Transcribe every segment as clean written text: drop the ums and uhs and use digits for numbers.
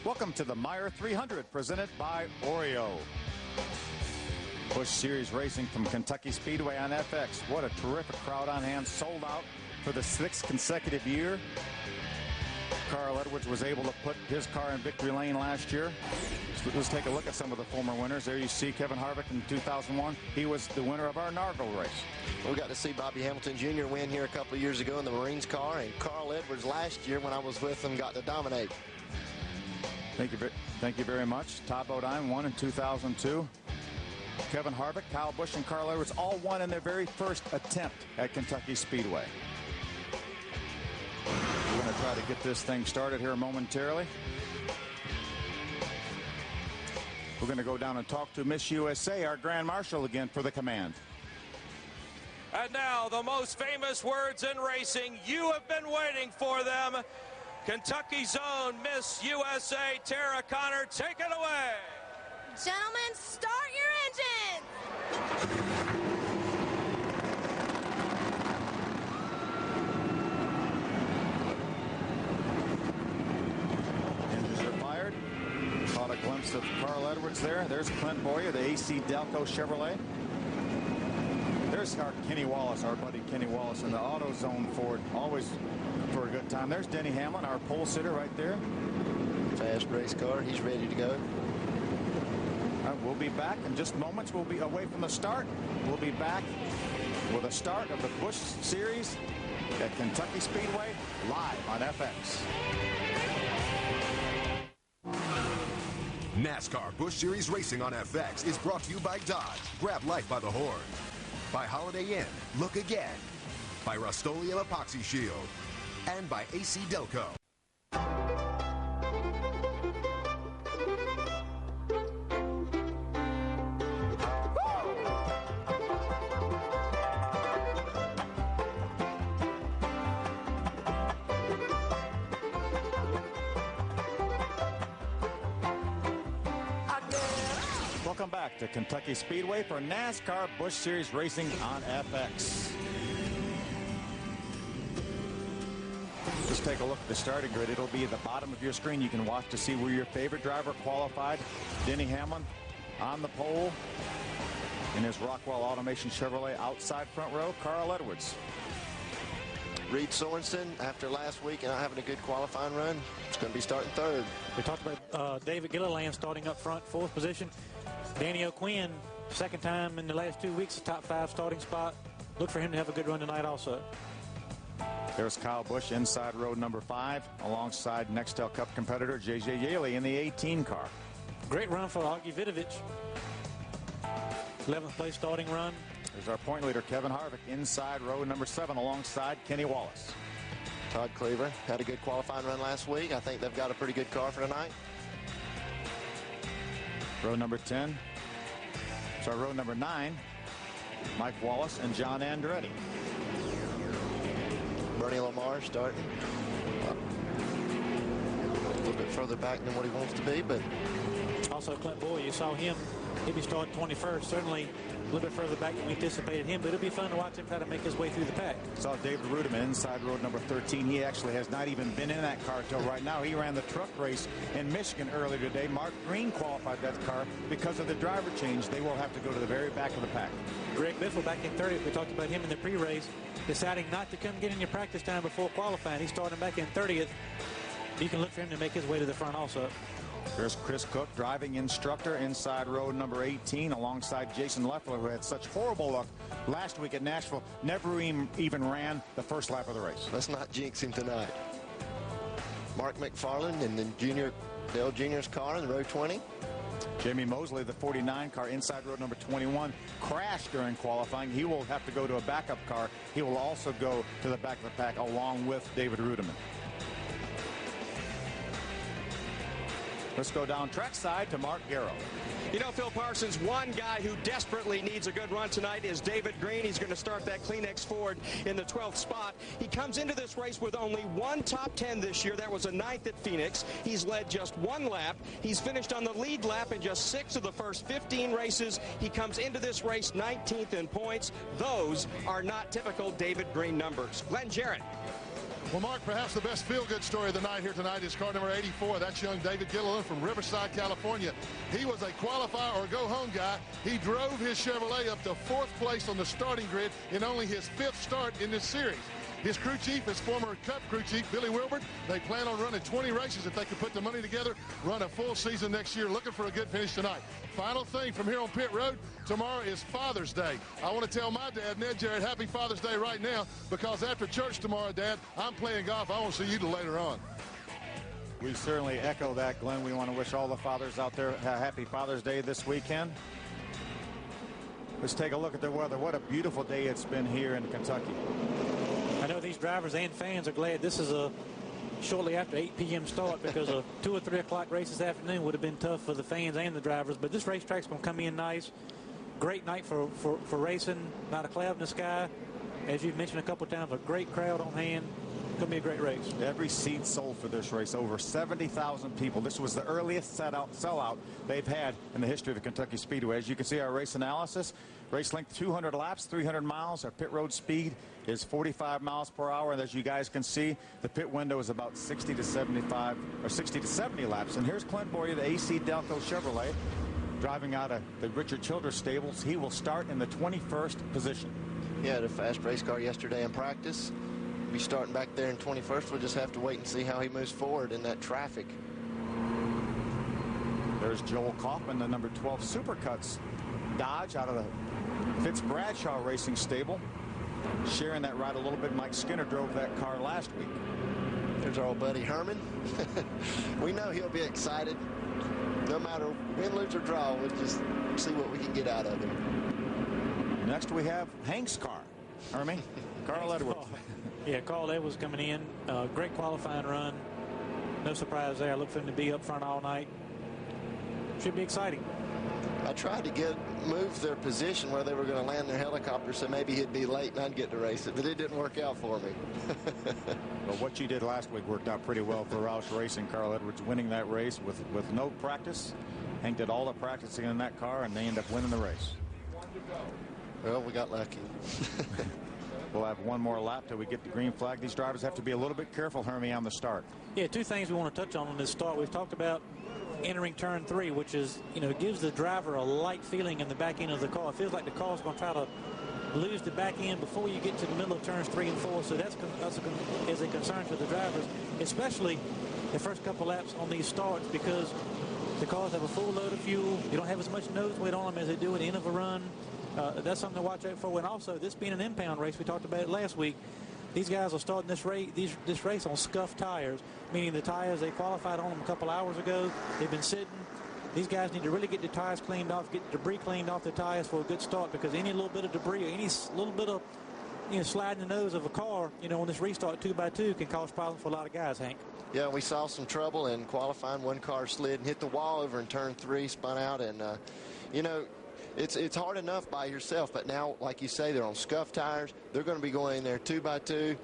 Welcome to the Meijer 300 presented by Oreo. Busch Series racing from Kentucky Speedway on FX. What a terrific crowd on hand, sold out for the 6th consecutive year. Carl Edwards was able to put his car in victory lane last year. Let's take a look at some of the former winners. There you see Kevin Harvick in 2001. He was the winner of our Nargo race. We got to see Bobby Hamilton Jr. win here a couple of years ago in the Marines car, and Carl Edwards last year when I was with him got to dominate. Thank you very much. Todd Bodine won in 2002. Kevin Harvick, Kyle Busch, and Carl Edwards all won in their very first attempt at Kentucky Speedway. We're going to try to get this thing started here momentarily. We're going to go down and talk to Miss USA, our Grand Marshal, again for the command. And now the most famous words in racing. You have been waiting for them. Kentucky's own Miss USA, Tara Conner, take it away. Gentlemen, start your engine. Engines are fired. Caught a glimpse of Carl Edwards there. There's Clint Boyer, the AC Delco Chevrolet. There's our Kenny Wallace, our buddy Kenny Wallace in the AutoZone Ford. Always for a good time. There's Denny Hamlin, our pole sitter right there. Fast race car. He's ready to go. We'll be back in just moments. We'll be away from the start. We'll be back with a start of the Busch Series at Kentucky Speedway live on FX. NASCAR Busch Series Racing on FX is brought to you by Dodge. Grab life by the horn. By Holiday Inn. Look again. By Rust-Oleum Epoxy Shield. And by AC Delco. Welcome back to Kentucky Speedway for NASCAR Busch Series Racing on FX. Just take a look at the starting grid. It'll be at the bottom of your screen. You can watch to see where your favorite driver qualified. Denny Hamlin on the pole in his Rockwell Automation Chevrolet. Outside front row, Carl Edwards. Reed Sorensen, after last week and not having a good qualifying run, it's going to be starting third. We talked about David Gilliland starting up front, 4th position. Danny O'Quinn, 2nd time in the last 2 weeks, a top 5 starting spot. Look for him to have a good run tonight also. There's Kyle Busch inside row number 5 alongside Nextel Cup competitor J.J. Yaley in the 18 car. Great run for Augie Vidovich. 11th place starting run. There's our point leader Kevin Harvick inside row number 7 alongside Kenny Wallace. Todd Cleaver had a good qualifying run last week. I think they've got a pretty good car for tonight. Row number 10. So row number 9, Mike Wallace and John Andretti. Bernie Lamar starting. A little bit further back than what he wants to be, but also Clint Boyer, you saw him. He'd be starting 21st. Certainly a little bit further back than we anticipated him, but it'll be fun to watch him try to make his way through the pack. Saw David Rudeman inside row number 13. He actually has not even been in that car till right now. He ran the truck race in Michigan earlier today. Mark Green qualified that car because of the driver change. They will have to go to the very back of the pack. Greg Biffle back in 30th. We talked about him in the pre-race, deciding not to come get in your practice time before qualifying. He's starting back in 30th. You can look for him to make his way to the front also. There's Chris Cook, driving instructor, inside row number 18 alongside Jason Leffler, who had such horrible luck last week at Nashville. Never even ran the first lap of the race. Let's not jinx him tonight. Mark McFarland and then Dale Jr.'s car in row 20. Jamie Mosley, the 49 car, inside row number 21, crashed during qualifying. He will have to go to a backup car. He will also go to the back of the pack along with David Rudeman. Let's go down trackside to Mark Garrow. You know, Phil Parsons, one guy who desperately needs a good run tonight is David Green. He's going to start that Kleenex Ford in the 12th spot. He comes into this race with only one top 10 this year. That was a 9th at Phoenix. He's led just one lap. He's finished on the lead lap in just 6 of the first 15 races. He comes into this race 19th in points. Those are not typical David Green numbers. Glenn Jarrett. Well, Mark, perhaps the best feel-good story of the night here tonight is car number 84. That's young David Gilliland from Riverside, California. He was a qualifier or go-home guy. He drove his Chevrolet up to 4th place on the starting grid in only his 5th start in this series. His crew chief is former Cup crew chief Billy Wilbert. They plan on running 20 races if they can put the money together, run a full season next year, looking for a good finish tonight. Final thing from here on pit road, tomorrow is Father's Day. I want to tell my dad, Ned Jarrett, happy Father's Day right now, because after church tomorrow, Dad, I'm playing golf. I won't see you till later on. We certainly echo that, Glenn. We want to wish all the fathers out there a happy Father's Day this weekend. Let's take a look at the weather. What a beautiful day it's been here in Kentucky. I know these drivers and fans are glad this is a shortly after 8 p.m. start, because a 2 or 3 o'clock race this afternoon would have been tough for the fans and the drivers. But this racetrack's going to come in nice. Great night for racing. Not a cloud in the sky. As you've mentioned a couple of times, a great crowd on hand. It's going to be a great race. Every seat sold for this race. Over 70,000 people. This was the earliest sellout they've had in the history of the Kentucky Speedway. As you can see, our race analysis. Race length 200 laps, 300 miles. Our pit road speed is 45 miles per hour. And as you guys can see, the pit window is about 60 to 75 or 60 to 70 laps. And here's Clint Boyer, the AC Delco Chevrolet, driving out of the Richard Childress stables. He will start in the 21st position. Yeah, had a fast race car yesterday in practice. Be starting back there in 21st. We'll just have to wait and see how he moves forward in that traffic. There's Joel Kaufman, the number 12 Supercuts Dodge out of the Fitz Bradshaw Racing stable. Sharing that ride a little bit. Mike Skinner drove that car last week. There's our old buddy Herman. We know he'll be excited. No matter win, lose, or draw, we'll just see what we can get out of him. Next we have Hank's car. Hermie, Carl Edwards. Yeah, Carl Edwards coming in. Great qualifying run. No surprise there. I look for him to be up front all night. Should be exciting. I tried to move their position where they were going to land their helicopter, so maybe he'd be late and I'd get to race it, but it didn't work out for me. Well, what you did last week worked out pretty well for Roush Racing. Carl Edwards winning that race with no practice. Hank did all the practicing in that car, and they end up winning the race. Well, we got lucky. We'll have one more lap till we get the green flag. These drivers have to be a little bit careful, Hermie, on the start. Yeah, 2 things we want to touch on this start. We've talked about entering turn 3, which is, gives the driver a light feeling in the back end of the car. It feels like the car's going to try to lose the back end before you get to the middle of turns 3 and 4. So that's a concern for the drivers, especially the first couple laps on these starts, because the cars have a full load of fuel. You don't have as much nose weight on them as they do at the end of a run. That's something to watch out for. And also, this being an impound race, we talked about it last week. These guys are starting this race on scuffed tires, meaning the tires they qualified on them a couple hours ago. They've been sitting. These guys need to really get the tires cleaned off, get the debris cleaned off the tires for a good start, because any little bit of debris or any little bit of sliding the nose of a car, on this restart 2x2 can cause problems for a lot of guys, Hank. Yeah, we saw some trouble in qualifying. One car slid and hit the wall over in turn 3, spun out, and it's hard enough by yourself, but now, like you say, they're on scuffed tires. They're going to be going in there 2x2.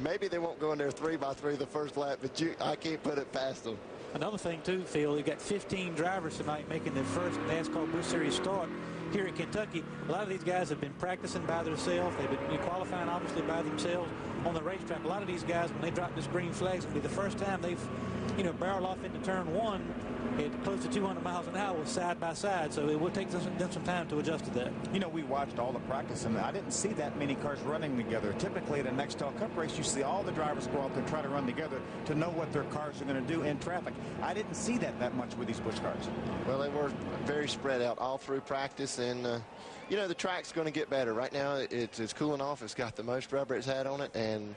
Maybe they won't go in there 3x3 the first lap, but I can't put it past them. Another thing, too, Phil, you got 15 drivers tonight making their first NASCAR Busch Series start here in Kentucky. A lot of these guys have been practicing by themselves. They've been qualifying, obviously, by themselves on the racetrack. A lot of these guys, when they drop this green flag, it's going to be the first time they've, barreled off into turn 1 at close to 200 miles an hour side by side, so it will take them some time to adjust to that. We watched all the practice, and I didn't see that many cars running together. Typically at a Nextel Cup race, you see all the drivers go out there and try to run together to know what their cars are going to do in traffic. I didn't see that much with these Busch cars. Well, they were very spread out all through practice, and the track's going to get better. Right now, it's cooling off. It's got the most rubber it's had on it, and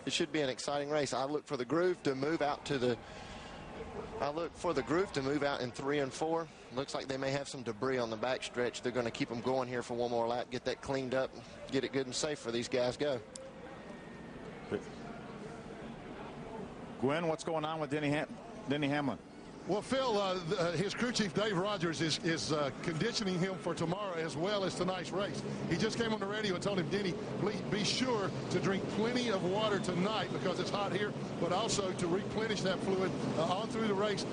it should be an exciting race. I look for the groove to move out in 3 and 4. Looks like they may have some debris on the back stretch. They're going to keep them going here for one more lap, get that cleaned up, get it good and safe for these guys. Go. Gwen, what's going on with Denny Hamlin? Well, Phil, his crew chief, Dave Rogers, is conditioning him for tomorrow as well as tonight's race. He just came on the radio and told him, Denny, please be sure to drink plenty of water tonight because it's hot here, but also to replenish that fluid on through the race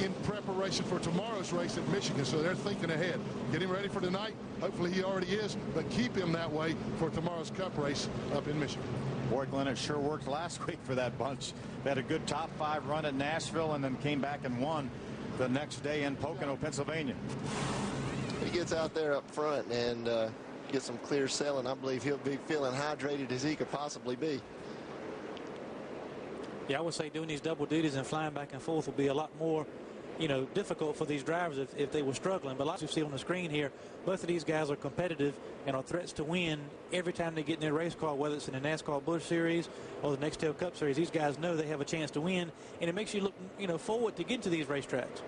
in preparation for tomorrow's race at Michigan. So they're thinking ahead. Get him ready for tonight. Hopefully he already is, but keep him that way for tomorrow's Cup race up in Michigan. Boy, Glenn, it sure worked last week for that bunch. They had a good top 5 run at Nashville and then came back and won the next day in Pocono, Pennsylvania. He gets out there up front and gets some clear sailing. I believe he'll be feeling hydrated as he could possibly be. Yeah, I would say doing these double duties and flying back and forth will be a lot more, difficult for these drivers if they were struggling. But like you see on the screen here, both of these guys are competitive and are threats to win every time they get in their race car, whether it's in the NASCAR Busch Series or the Nextel Cup Series. These guys know they have a chance to win, and it makes you look, forward to get to these racetracks.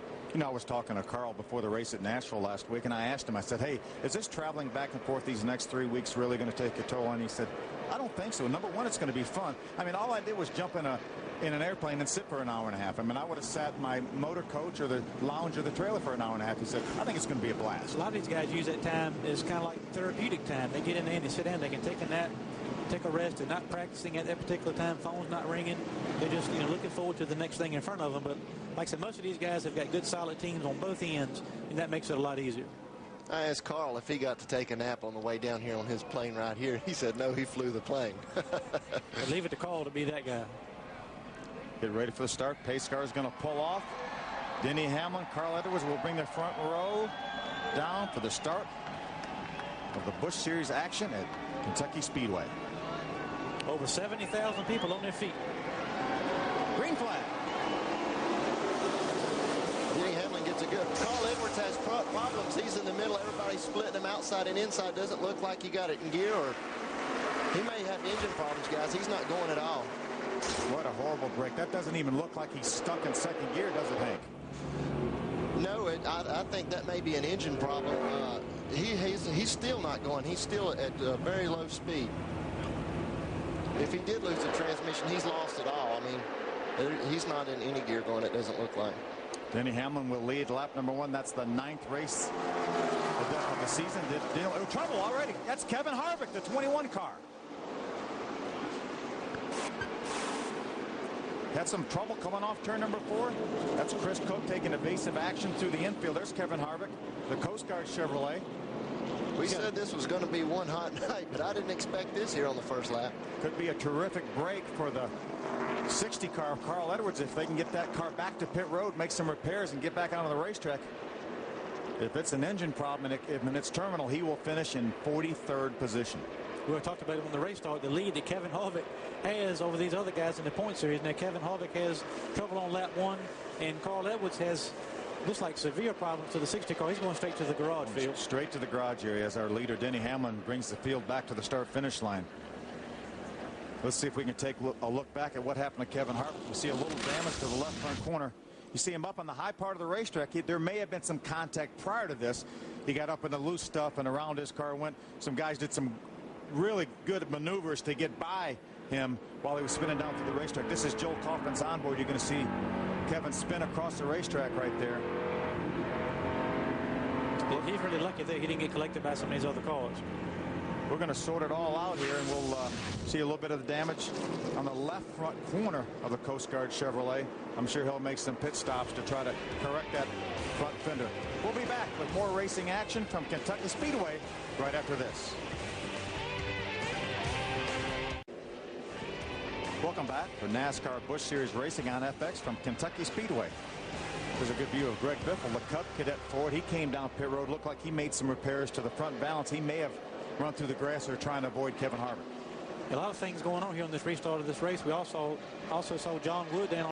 I was talking to Carl before the race at Nashville last week, and I asked him, I said, hey, is this traveling back and forth these next 3 weeks really going to take a toll? And he said, I don't think so. Number one, it's going to be fun. I mean, all I did was jump in an airplane and sit for an hour and a half. I mean, I would have sat in my motor coach or the lounge or the trailer for an hour and a half. He said, I think it's going to be a blast. A lot of these guys use that time as kind of like therapeutic time. They get in there and they sit down. They can take a nap, take a rest. They're not practicing at that particular time. Phone's not ringing. They're just looking forward to the next thing in front of them. But like I said, most of these guys have got good solid teams on both ends, and that makes it a lot easier. I asked Carl if he got to take a nap on the way down here on his plane right here. He said no, he flew the plane. Leave it to Carl to be that guy. Get ready for the start. Pace car is going to pull off. Denny Hamlin, Carl Edwards will bring their front row down for the start of the Busch Series action at Kentucky Speedway. Over 70,000 people on their feet. Green flag. Denny Hamlin gets a good. Carl Edwards has problems. He's in the middle. Everybody's splitting him outside and inside. Doesn't look like he got it in gear, or he may have engine problems, guys. He's not going at all. What a horrible break. That doesn't even look like he's stuck in second gear, does it, Hank? No, I think that may be an engine problem. He's still not going. He's still at a very low speed. If he did lose the transmission, he's lost it all. I mean, he's not in any gear going, it doesn't look like. Denny Hamlin will lead lap number 1. That's the 9th race of the season. Trouble already. That's Kevin Harvick, the 21 car. Had some trouble coming off turn number 4. That's Chris Cook taking evasive action through the infield. There's Kevin Harvick, the Coast Guard Chevrolet. We said this was going to be one hot night, but I didn't expect this here on the first lap. Could be a terrific break for the 60 car of Carl Edwards if they can get that car back to pit road, make some repairs, and get back out on the racetrack. If it's an engine problem in its terminal, he will finish in 43rd position. We talked about it when the race started, the lead that Kevin Harvick has over these other guys in the point series. Now, Kevin Harvick has trouble on lap 1, and Carl Edwards has, looks like, severe problems to the 60 car. He's going straight to the garage field. Straight to the garage area as our leader, Denny Hamlin, brings the field back to the start-finish line. Let's see if we can take a look back at what happened to Kevin Harvick. You see a little damage to the left front corner. You see him up on the high part of the racetrack. There may have been some contact prior to this. He got up in the loose stuff and around his car went. Some guys did some really good maneuvers to get by him while he was spinning down through the racetrack. This is Joel Kaufman's onboard. You're going to see Kevin spin across the racetrack right there. Yeah, he's really lucky there he didn't get collected by some of these other cars. We're going to sort it all out here, and we'll see a little bit of the damage on the left front corner of the Coast Guard Chevrolet. I'm sure he'll make some pit stops to try to correct that front fender. We'll be back with more racing action from Kentucky Speedway right after this. Welcome back for NASCAR Busch Series Racing on FX from Kentucky Speedway. There's a good view of Greg Biffle, the Cup Cadet Ford. He came down pit road, looked like he made some repairs to the front balance. He may have run through the grass or trying to avoid Kevin Harvick. A lot of things going on here on this restart of this race. We also saw John Wood down